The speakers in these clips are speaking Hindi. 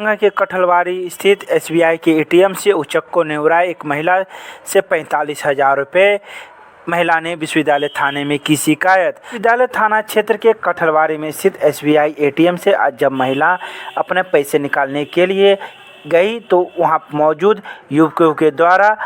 दरभंगा के कठलवाड़ी स्थित एसबीआई के एटीएम से उचक्को नेवराए एक महिला से 45,000 रुपये। महिला ने विश्वविद्यालय थाने में की शिकायत। विश्वविद्यालय थाना क्षेत्र के कठलवाड़ी में स्थित एसबीआई एटीएम से आज जब महिला अपने पैसे निकालने के लिए गई तो वहां मौजूद युवकों के द्वारा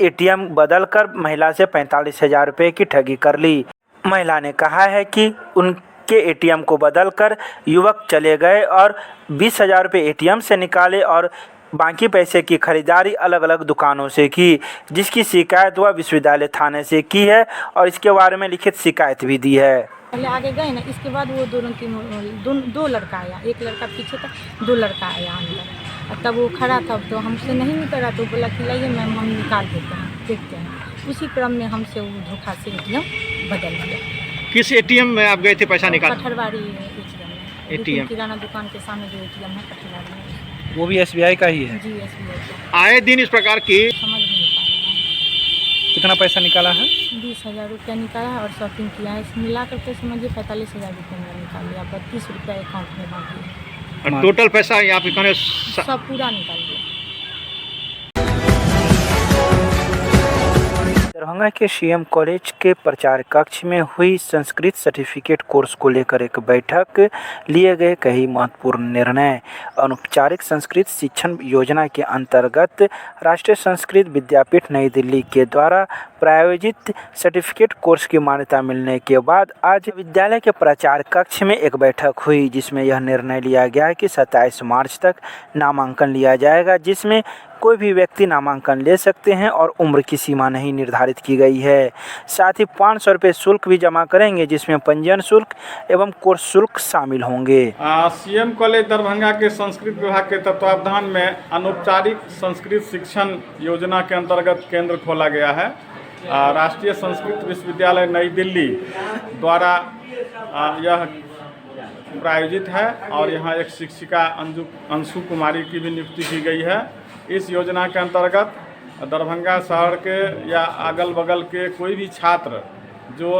एटीएम बदलकर महिला से 45,000 रुपये की ठगी कर ली। महिला ने कहा है कि उनके एटीएम को बदलकर युवक चले गए और 20,000 रुपये एटीएम से निकाले और बाकी पैसे की खरीदारी अलग अलग दुकानों से की, जिसकी शिकायत वह विश्वविद्यालय थाने से की है और इसके बारे में लिखित शिकायत भी दी है। पहले आगे गए ना, इसके बाद वो दो लड़का आया, एक लड़का पीछे था, दो लड़का आया अंदर। और तब वो खड़ा था तो हमसे नहीं निकल रहा, तो बोला कि लाइए मैम हम निकाल देते हैं, देखते हैं। उसी क्रम में हमसे वो धोखा से एटीएम बदल दिया। किस एटीएम में आप गए थे पैसा निकाल? कठलवाड़ी एटीएम, किराना दुकान के सामने जो एटीएम है कठलवाड़ी में, वो भी एसबीआई का ही है? जी एसबीआई का। आए दिन इस प्रकार की समझ नहीं पाया। कितना पैसा निकाला है? 20,000 रुपया निकाला है और शॉपिंग किया है, इसमें मिला करके समझिए 45,000 रुपये मैंने निकाल लिया। 32 रुपया अकाउंट में बाकी है और टोटल पैसा यहाँ पे सब पूरा निकाल लिया। दरभंगा के सीएम कॉलेज के प्रचार कक्ष में हुई संस्कृत सर्टिफिकेट कोर्स को लेकर एक बैठक, लिए गए कई महत्वपूर्ण निर्णय। अनौपचारिक संस्कृत शिक्षण योजना के अंतर्गत राष्ट्रीय संस्कृत विद्यापीठ नई दिल्ली के द्वारा प्रायोजित सर्टिफिकेट कोर्स की मान्यता मिलने के बाद आज विद्यालय के प्रचार कक्ष में एक बैठक हुई, जिसमें यह निर्णय लिया गया कि 27 मार्च तक नामांकन लिया जाएगा, जिसमें कोई भी व्यक्ति नामांकन ले सकते हैं और उम्र की सीमा नहीं निर्धारित की गई है। साथ ही 500 रुपये शुल्क भी जमा करेंगे, जिसमें पंजीयन शुल्क एवं कोर्स शुल्क शामिल होंगे। सीएम कॉलेज दरभंगा के संस्कृत विभाग के तत्वावधान में अनौपचारिक संस्कृत शिक्षण योजना के अंतर्गत केंद्र खोला गया है। राष्ट्रीय संस्कृत विश्वविद्यालय नई दिल्ली द्वारा यह प्रायोजित है और यहाँ एक शिक्षिका अंशु कुमारी की भी नियुक्ति की गई है। इस योजना के अंतर्गत दरभंगा शहर के या अगल बगल के कोई भी छात्र जो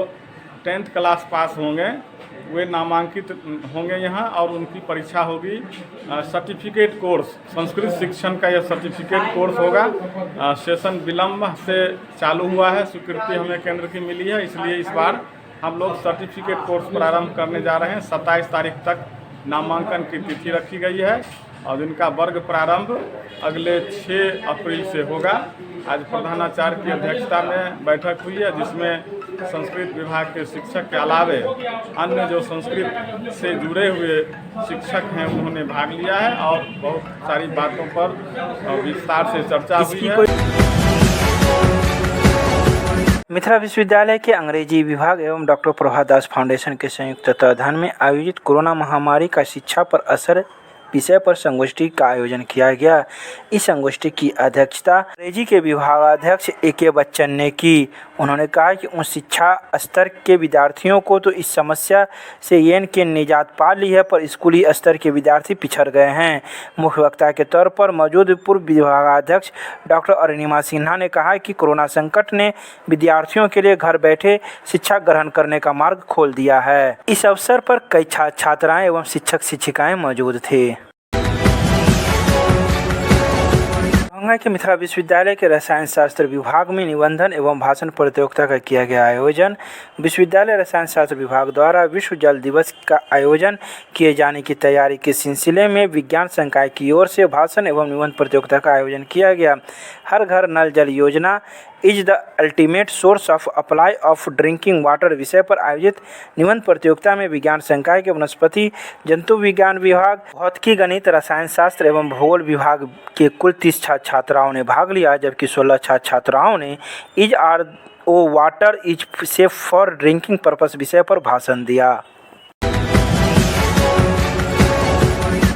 10th क्लास पास होंगे वे नामांकित होंगे यहाँ और उनकी परीक्षा होगी। सर्टिफिकेट कोर्स संस्कृत शिक्षण का यह सर्टिफिकेट कोर्स होगा। सेशन विलम्ब से चालू हुआ है, स्वीकृति हमें केंद्र की मिली है, इसलिए इस बार हम लोग सर्टिफिकेट कोर्स प्रारंभ करने जा रहे हैं। 27 तारीख तक नामांकन की तिथि रखी गई है और इनका वर्ग प्रारंभ अगले 6 अप्रैल से होगा। आज प्रधानाचार्य की अध्यक्षता में बैठक हुई है, जिसमें संस्कृत विभाग के शिक्षक के अलावे अन्य जो संस्कृत से जुड़े हुए शिक्षक हैं उन्होंने भाग लिया है और बहुत सारी बातों पर विस्तार से चर्चा हुई है। मिथिला विश्वविद्यालय के अंग्रेजी विभाग एवं डॉक्टर प्रभात दास फाउंडेशन के संयुक्त तत्वावधान में आयोजित कोरोना महामारी का शिक्षा पर असर विषय पर संगोष्ठी का आयोजन किया गया। इस संगोष्ठी की अध्यक्षता अंग्रेजी के विभागाध्यक्ष AK बच्चन ने की। उन्होंने कहा कि उन शिक्षा स्तर के विद्यार्थियों को तो इस समस्या से येन के निजात पा ली है, पर स्कूली स्तर के विद्यार्थी पिछड़ गए हैं। मुख्य वक्ता के तौर पर मौजूद पूर्व विभागाध्यक्ष डॉक्टर अरुणिमा सिन्हा ने कहा कि कोरोना संकट ने विद्यार्थियों के लिए घर बैठे शिक्षा ग्रहण करने का मार्ग खोल दिया है। इस अवसर पर कई छात्राएं एवं शिक्षक शिक्षिकाएं मौजूद थे। दरभंगा के मिथिला विश्वविद्यालय के रसायन शास्त्र विभाग में निबंधन एवं भाषण प्रतियोगिता का किया गया आयोजन। विश्वविद्यालय रसायन शास्त्र विभाग द्वारा विश्व जल दिवस का आयोजन किए जाने की तैयारी के सिलसिले में विज्ञान संकाय की ओर से भाषण एवं निबंध प्रतियोगिता का आयोजन किया गया। हर घर नल जल योजना is the ultimate source of apply of drinking water विषय पर आयोजित निबंध प्रतियोगिता में विज्ञान संकाय के वनस्पति जंतु विज्ञान विभाग, भौतिकी, गणित, रसायन शास्त्र एवं भूगोल विभाग के कुल 30 छात्राओं ने भाग लिया, जबकि 16 छात्राओं ने is R O water is safe for drinking purpose विषय पर भाषण दिया।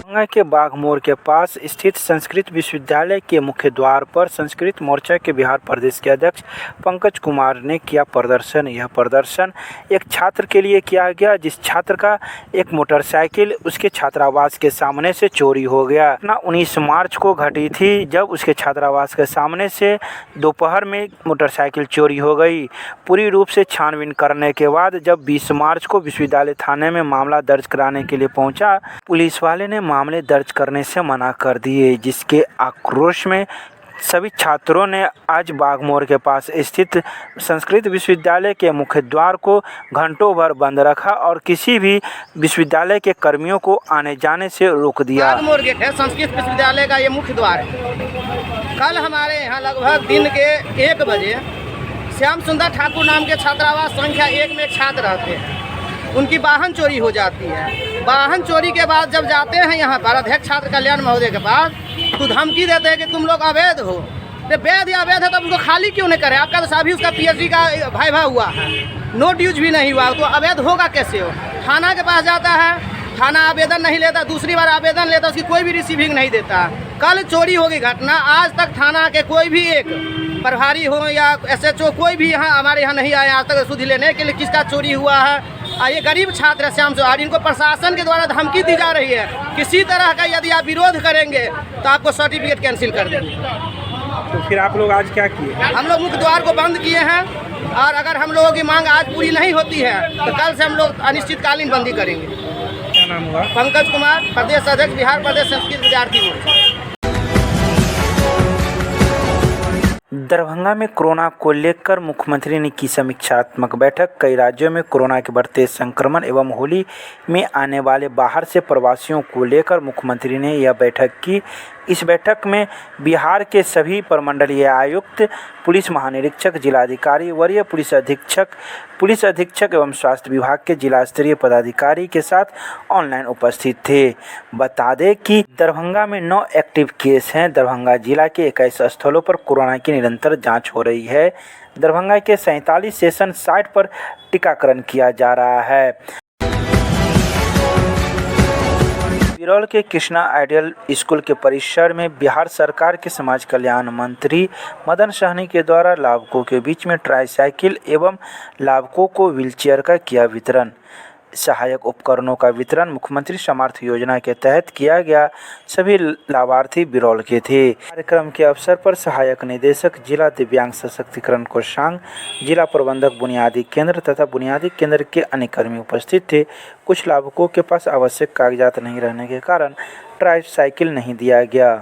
दरभंगा के बागमोड़ के पास स्थित संस्कृत विश्वविद्यालय के मुख्य द्वार पर संस्कृत मोर्चा के बिहार प्रदेश के अध्यक्ष पंकज कुमार ने किया प्रदर्शन। यह प्रदर्शन एक छात्र के लिए किया गया, जिस छात्र का एक मोटरसाइकिल उसके छात्रावास के सामने से चोरी हो गया। घटना 19 मार्च को घटी थी, जब उसके छात्रावास के सामने से दोपहर में मोटरसाइकिल चोरी हो गई। पूरी रूप से छानबीन करने के बाद जब 20 मार्च को विश्वविद्यालय थाने में मामला दर्ज कराने के लिए पहुंचा, पुलिस वाले ने मामले दर्ज करने से मना कर दिए, जिसके आक्रोश में सभी छात्रों ने आज बागमोर के पास स्थित संस्कृत विश्वविद्यालय के मुख्य द्वार को घंटों भर बंद रखा और किसी भी विश्वविद्यालय के कर्मियों को आने जाने से रोक दिया। बागमोर गेट है संस्कृत विश्वविद्यालय का, ये मुख्य द्वार है। कल हमारे यहाँ लगभग दिन के 1 बजे श्याम सुंदर ठाकुर नाम के छात्रावास संख्या 1 में एक छात्र रहते हैं, उनकी वाहन चोरी हो जाती है। वाहन चोरी के बाद जब जाते हैं यहाँ पर अध्यक्ष छात्र कल्याण महोदय के पास, तो धमकी देते हैं कि तुम लोग अवैध हो। तो वैध या अवैध है तो उनको खाली क्यों नहीं करें? आपका तो अभी उसका PhD का वाइवा हुआ है, नोट यूज भी नहीं हुआ, तो अवैध होगा कैसे हो? थाना के पास जाता है, थाना आवेदन नहीं लेता, दूसरी बार आवेदन लेता, उसकी कोई भी रिसीविंग नहीं देता। कल चोरी होगी घटना, आज तक थाना के कोई भी एक प्रभारी हो या SHO कोई भी यहाँ हमारे यहाँ नहीं आया आज तक सुधि लेने के लिए किसका चोरी हुआ है। ये गरीब छात्र है श्याम सुंदर, इनको प्रशासन के द्वारा धमकी दी जा रही है, किसी तरह का यदि आप विरोध करेंगे तो आपको सर्टिफिकेट कैंसिल कर देंगे। तो फिर आप लोग आज क्या किए? हम लोग मुख्य द्वार को बंद किए हैं और अगर हम लोगों की मांग आज पूरी नहीं होती है तो कल से हम लोग अनिश्चितकालीन बंदी करेंगे। क्या नाम हुआ? पंकज कुमार, प्रदेश अध्यक्ष बिहार प्रदेश संस्कृत विद्यार्थी मोर्चा। दरभंगा में कोरोना को लेकर मुख्यमंत्री ने की समीक्षात्मक बैठक। कई राज्यों में कोरोना के बढ़ते संक्रमण एवं होली में आने वाले बाहर से प्रवासियों को लेकर मुख्यमंत्री ने यह बैठक की। इस बैठक में बिहार के सभी प्रमंडलीय आयुक्त, पुलिस महानिरीक्षक, जिलाधिकारी, वरीय पुलिस अधीक्षक एवं स्वास्थ्य विभाग के जिला स्तरीय पदाधिकारी के साथ ऑनलाइन उपस्थित थे। बता दें कि दरभंगा में 9 एक्टिव केस हैं। दरभंगा जिला के 21 स्थलों पर कोरोना की निरंतर जांच हो रही है। दरभंगा के 47 सेशन साइट पर टीकाकरण किया जा रहा है। बिरौल के कृष्णा आइडियल स्कूल के परिसर में बिहार सरकार के समाज कल्याण मंत्री मदन सहनी के द्वारा लाभुकों के बीच में ट्राईसाइकिल एवं लाभुकों को व्हीलचेयर का किया वितरण। सहायक उपकरणों का वितरण मुख्यमंत्री समर्थ योजना के तहत किया गया। सभी लाभार्थी बिरौल के थे। कार्यक्रम के अवसर पर सहायक निदेशक जिला दिव्यांग सशक्तिकरण कोषांग, जिला प्रबंधक बुनियादी केंद्र तथा बुनियादी केंद्र के अन्य कर्मी उपस्थित थे। कुछ लाभुकों के पास आवश्यक कागजात नहीं रहने के कारण ट्राईसाइकिल नहीं दिया गया।